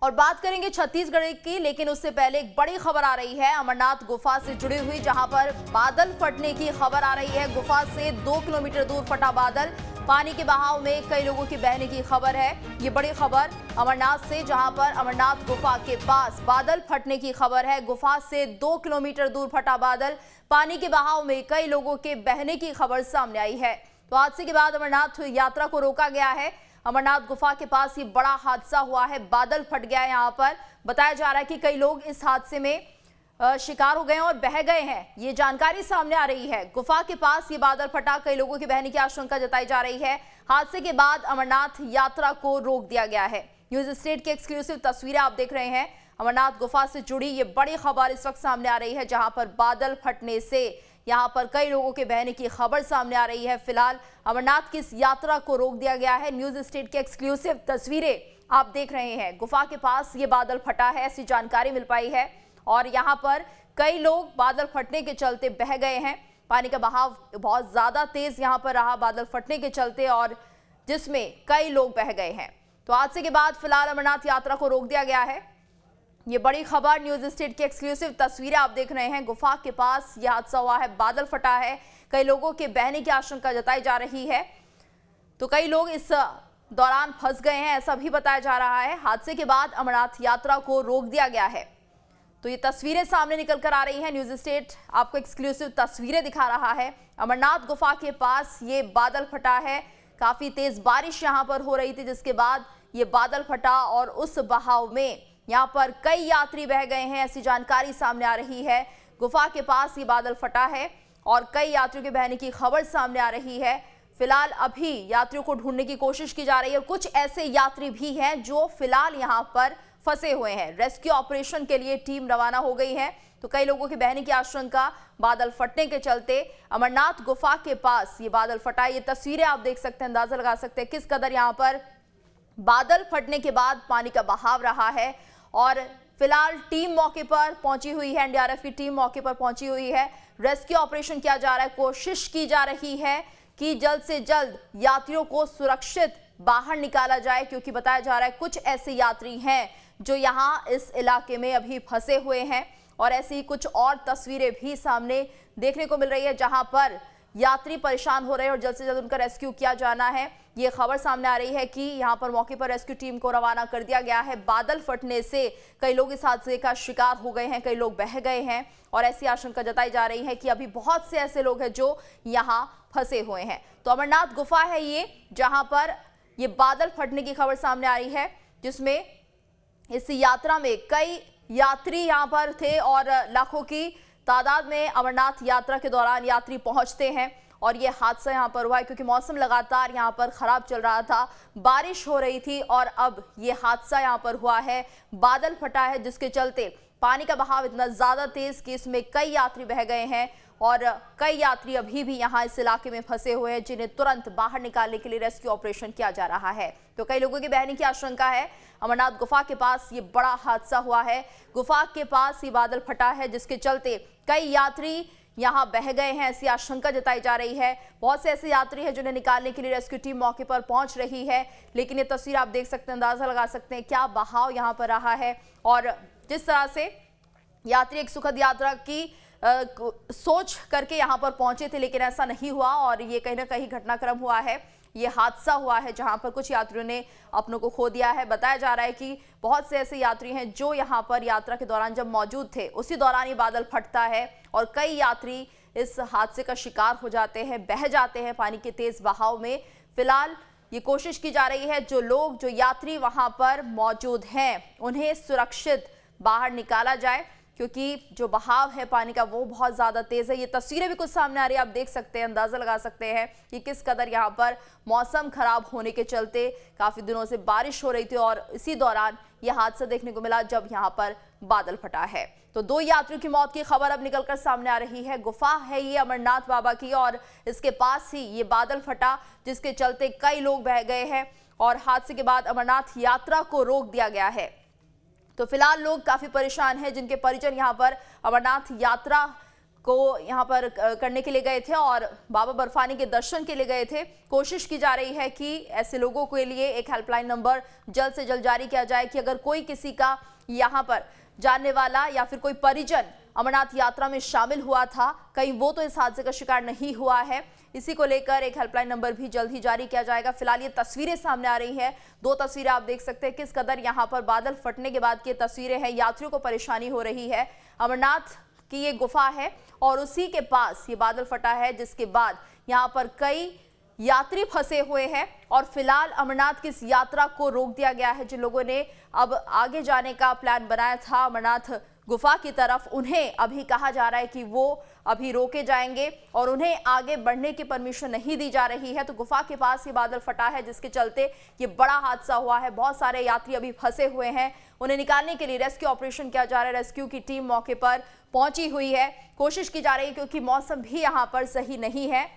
और बात करेंगे छत्तीसगढ़ की, लेकिन उससे पहले एक बड़ी खबर आ रही है अमरनाथ गुफा से जुड़ी हुई, जहां पर बादल फटने की खबर आ रही है। गुफा से 2 किलोमीटर दूर फटा बादल, पानी के बहाव में कई लोगों की बहने की खबर है। ये बड़ी खबर अमरनाथ से, जहां पर अमरनाथ गुफा के पास बादल फटने की खबर है। गुफा से 2 किलोमीटर दूर फटा बादल, पानी के बहाव में कई लोगों के बहने की खबर सामने आई है। तो हादसे के बाद अमरनाथ यात्रा को रोका गया है। अमरनाथ गुफा के पास ये बड़ा हादसा हुआ है, बादल फट गया है। यहाँ पर बताया जा रहा है कि कई लोग इस हादसे में शिकार हो गए हैं और बह गए हैं, ये जानकारी सामने आ रही है। गुफा के पास ये बादल फटा, कई लोगों की बहने की आशंका जताई जा रही है। हादसे के बाद अमरनाथ यात्रा को रोक दिया गया है। न्यूज स्टेट की एक्सक्लूसिव तस्वीरें आप देख रहे हैं। अमरनाथ गुफा से जुड़ी ये बड़ी खबर इस वक्त सामने आ रही है, जहां पर बादल फटने से यहां पर कई लोगों के बहने की खबर सामने आ रही है। फिलहाल अमरनाथ की इस यात्रा को रोक दिया गया है। न्यूज स्टेट की एक्सक्लूसिव तस्वीरें आप देख रहे हैं। गुफा के पास ये बादल फटा है, ऐसी जानकारी मिल पाई है और यहां पर कई लोग बादल फटने के चलते बह गए हैं। पानी का बहाव बहुत ज्यादा तेज यहां पर रहा बादल फटने के चलते, और जिसमें कई लोग बह गए हैं। तो हादसे के बाद फिलहाल अमरनाथ यात्रा को रोक दिया गया है। ये बड़ी खबर, न्यूज स्टेट की एक्सक्लूसिव तस्वीरें आप देख रहे हैं। गुफा के पास यह हादसा हुआ है, बादल फटा है, कई लोगों के बहने की आशंका जताई जा रही है। तो कई लोग इस दौरान फंस गए हैं, ऐसा भी बताया जा रहा है। हादसे के बाद अमरनाथ यात्रा को रोक दिया गया है। तो ये तस्वीरें सामने निकल कर आ रही हैं। न्यूज स्टेट आपको एक्सक्लूसिव तस्वीरें दिखा रहा है। अमरनाथ गुफा के पास ये बादल फटा है, काफी तेज बारिश यहाँ पर हो रही थी, जिसके बाद ये बादल फटा और उस बहाव में यहाँ पर कई यात्री बह गए हैं, ऐसी जानकारी सामने आ रही है। गुफा के पास ये बादल फटा है और कई यात्रियों के बहने की खबर सामने आ रही है। फिलहाल अभी यात्रियों को ढूंढने की कोशिश की जा रही है और कुछ ऐसे यात्री भी हैं जो फिलहाल यहाँ पर फंसे हुए हैं। रेस्क्यू ऑपरेशन के लिए टीम रवाना हो गई है। तो कई लोगों की बहने की आशंका बादल फटने के चलते अमरनाथ गुफा के पास ये बादल फटा। ये तस्वीरें आप देख सकते हैं, अंदाजा लगा सकते हैं किस कदर यहाँ पर बादल फटने के बाद पानी का बहाव रहा है। और फिलहाल टीम मौके पर पहुंची हुई है, एनडीआरएफ की टीम मौके पर पहुंची हुई है। रेस्क्यू ऑपरेशन किया जा रहा है, कोशिश की जा रही है कि जल्द से जल्द यात्रियों को सुरक्षित बाहर निकाला जाए, क्योंकि बताया जा रहा है कुछ ऐसे यात्री हैं जो यहां इस इलाके में अभी फंसे हुए हैं। और ऐसी ही कुछ और तस्वीरें भी सामने देखने को मिल रही है, जहां पर यात्री परेशान हो रहे हैं और जल्द से जल्द उनका रेस्क्यू किया जाना है। ये खबर सामने आ रही है कि यहां पर मौके पर रेस्क्यू टीम को रवाना कर दिया गया है। बादल फटने से कई लोग इस हादसे का शिकार हो गए हैं, कई लोग बह गए हैं और ऐसी आशंका जताई जा रही है कि अभी बहुत से ऐसे लोग हैं जो यहां फंसे हुए हैं। तो अमरनाथ गुफा है ये, जहां पर ये बादल फटने की खबर सामने आ रही है, जिसमें इस यात्रा में कई यात्री यहां पर थे और लाखों की तादाद में अमरनाथ यात्रा के दौरान यात्री पहुंचते हैं। और ये हादसा यहाँ पर हुआ है क्योंकि मौसम लगातार यहाँ पर खराब चल रहा था, बारिश हो रही थी और अब ये हादसा यहाँ पर हुआ है। बादल फटा है, जिसके चलते पानी का बहाव इतना ज्यादा तेज कि इसमें कई यात्री बह गए हैं और कई यात्री अभी भी यहाँ इस इलाके में फंसे हुए हैं, जिन्हें तुरंत बाहर निकालने के लिए रेस्क्यू ऑपरेशन किया जा रहा है। तो कई लोगों की बहने की आशंका है। अमरनाथ गुफा के पास ये बड़ा हादसा हुआ है, गुफा के पास ये बादल फटा है, जिसके चलते कई यात्री यहां बह गए हैं, ऐसी आशंका जताई जा रही है। बहुत से ऐसे यात्री हैं जिन्हें निकालने के लिए रेस्क्यू टीम मौके पर पहुंच रही है। लेकिन ये तस्वीर आप देख सकते हैं, अंदाजा लगा सकते हैं क्या बहाव यहां पर रहा है और जिस तरह से यात्री एक सुखद यात्रा की सोच करके यहां पर पहुंचे थे, लेकिन ऐसा नहीं हुआ और ये कहीं ना कहीं घटनाक्रम हुआ है। ये हादसा हुआ है जहां पर कुछ यात्रियों ने अपनों को खो दिया है। बताया जा रहा है कि बहुत से ऐसे यात्री हैं जो यहां पर यात्रा के दौरान जब मौजूद थे, उसी दौरान ये बादल फटता है और कई यात्री इस हादसे का शिकार हो जाते हैं, बह जाते हैं पानी के तेज बहाव में। फिलहाल ये कोशिश की जा रही है जो यात्री वहां पर मौजूद हैं उन्हें सुरक्षित बाहर निकाला जाए, क्योंकि जो बहाव है पानी का वो बहुत ज्यादा तेज है। ये तस्वीरें भी कुछ सामने आ रही है, आप देख सकते हैं, अंदाजा लगा सकते हैं कि किस कदर यहाँ पर मौसम खराब होने के चलते काफी दिनों से बारिश हो रही थी और इसी दौरान यह हादसा देखने को मिला जब यहाँ पर बादल फटा है। तो 2 यात्रियों की मौत की खबर अब निकलकर सामने आ रही है। गुफा है ये अमरनाथ बाबा की और इसके पास ही ये बादल फटा, जिसके चलते कई लोग बह गए हैं और हादसे के बाद अमरनाथ यात्रा को रोक दिया गया है। तो फिलहाल लोग काफी परेशान हैं, जिनके परिजन यहाँ पर अमरनाथ यात्रा को यहाँ पर करने के लिए गए थे और बाबा बर्फानी के दर्शन के लिए गए थे। कोशिश की जा रही है कि ऐसे लोगों के लिए एक हेल्पलाइन नंबर जल्द से जल्द जारी किया जाए कि अगर कोई किसी का यहाँ पर जानने वाला या फिर कोई परिजन अमरनाथ यात्रा में शामिल हुआ था, कहीं वो तो इस हादसे का शिकार नहीं हुआ है। इसी को लेकर एक हेल्पलाइन नंबर भी जल्द ही जारी किया जाएगा। फिलहाल ये तस्वीरें सामने आ रही हैं, 2 तस्वीरें आप देख सकते हैं किस कदर यहाँ पर बादल फटने के बाद की तस्वीरें हैं। यात्रियों को परेशानी हो रही है। अमरनाथ की ये गुफा है और उसी के पास ये बादल फटा है, जिसके बाद यहाँ पर कई यात्री फंसे हुए हैं और फिलहाल अमरनाथ की इस यात्रा को रोक दिया गया है। जिन लोगों ने अब आगे जाने का प्लान बनाया था अमरनाथ गुफा की तरफ, उन्हें अभी कहा जा रहा है कि वो अभी रोके जाएंगे और उन्हें आगे बढ़ने की परमिशन नहीं दी जा रही है। तो गुफा के पास ये बादल फटा है, जिसके चलते ये बड़ा हादसा हुआ है। बहुत सारे यात्री अभी फंसे हुए हैं, उन्हें निकालने के लिए रेस्क्यू ऑपरेशन किया जा रहा है। रेस्क्यू की टीम मौके पर पहुंची हुई है, कोशिश की जा रही है क्योंकि मौसम भी यहाँ पर सही नहीं है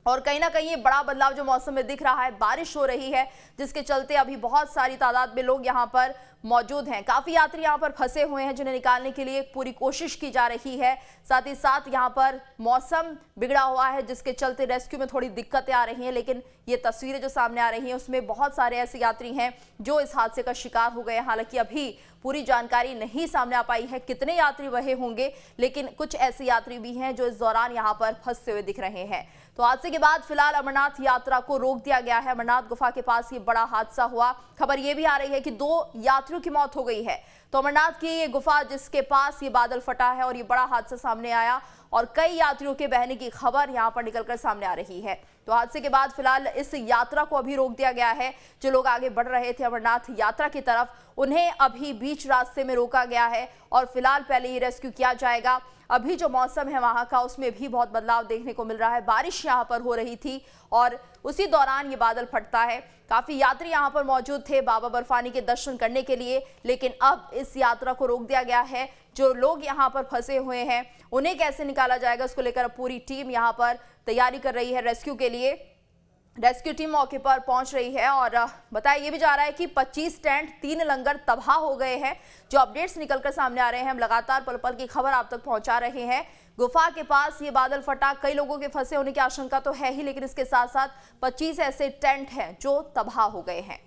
और कहीं ना कहीं ये बड़ा बदलाव जो मौसम में दिख रहा है, बारिश हो रही है, जिसके चलते अभी बहुत सारी तादाद में लोग यहाँ पर मौजूद हैं। काफी यात्री यहाँ पर फंसे हुए हैं, जिन्हें निकालने के लिए पूरी कोशिश की जा रही है। साथ ही साथ यहाँ पर मौसम बिगड़ा हुआ है, जिसके चलते रेस्क्यू में थोड़ी दिक्कतें आ रही हैं। लेकिन ये तस्वीरें जो सामने आ रही हैं उसमें बहुत सारे ऐसे यात्री हैं जो इस हादसे का शिकार हो गए। हालांकि अभी पूरी जानकारी नहीं सामने आ पाई है कितने यात्री वहे होंगे, लेकिन कुछ ऐसे यात्री भी हैं जो इस दौरान यहाँ पर फंसते हुए दिख रहे हैं। तो हादसे के बाद फिलहाल अमरनाथ यात्रा को रोक दिया गया है। अमरनाथ गुफा के पास ये बड़ा हादसा हुआ। खबर ये भी आ रही है कि 2 यात्रियों की मौत हो गई है। तो अमरनाथ की ये गुफा जिसके पास ये बादल फटा है और ये बड़ा हादसा सामने आया और कई यात्रियों के बहने की खबर यहाँ पर निकलकर सामने आ रही है। तो हादसे के बाद फिलहाल इस यात्रा को अभी रोक दिया गया है। जो लोग आगे बढ़ रहे थे अमरनाथ यात्रा की तरफ, उन्हें अभी बीच रास्ते में रोका गया है और फिलहाल पहले ही रेस्क्यू किया जाएगा। अभी जो मौसम है वहां का, उसमें भी बहुत बदलाव देखने को मिल रहा है। बारिश यहाँ पर हो रही थी और उसी दौरान ये बादल फटता है। काफी यात्री यहाँ पर मौजूद थे बाबा बर्फानी के दर्शन करने के लिए, लेकिन अब इस यात्रा को रोक दिया गया है। जो लोग यहाँ पर फंसे हुए हैं उन्हें कैसे निकाला जाएगा, उसको लेकर अब पूरी टीम यहाँ पर तैयारी कर रही है रेस्क्यू के लिए। रेस्क्यू टीम मौके पर पहुंच रही है और बताया ये भी जा रहा है कि 25 टेंट 3 लंगर तबाह हो गए हैं। जो अपडेट्स निकलकर सामने आ रहे हैं, हम लगातार पल पल की खबर आप तक पहुंचा रहे हैं। गुफा के पास ये बादल फटा, कई लोगों के फंसे होने की आशंका तो है ही, लेकिन इसके साथ साथ 25 ऐसे टेंट हैं जो तबाह हो गए हैं।